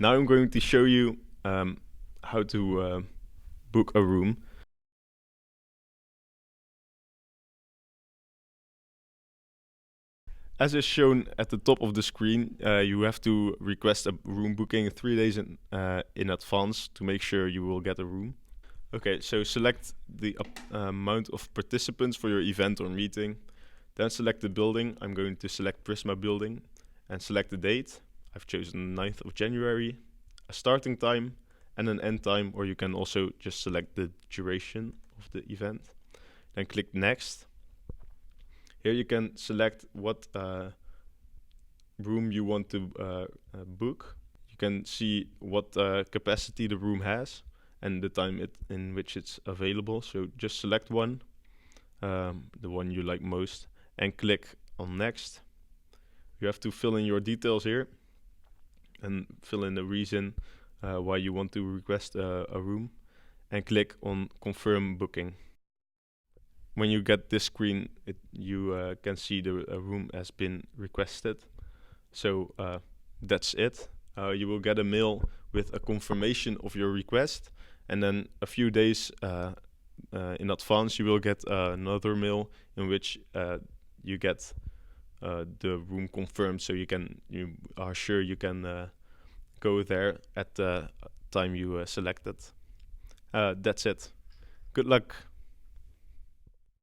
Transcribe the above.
Now I'm going to show you how to book a room. As is shown at the top of the screen, you have to request a room booking 3 days in advance to make sure you will get a room. Okay, so select the amount of participants for your event or meeting. Then select the building. I'm going to select Prisma building and select the date. I've chosen 9th of January, a starting time and an end time, or you can also just select the duration of the event. Then click next. Here you can select what room you want to book. You can see what capacity the room has and the time in which it's available. So just select one, the one you like most, and click on next. You have to fill in your details here and fill in the reason why you want to request a room, and click on confirm booking. When you get this screen, you can see the room has been requested. So that's it. You will get a mail with a confirmation of your request, and then a few days in advance you will get another mail in which you get the room confirmed, so you are sure you can go there at the time you selected. That's it. Good luck.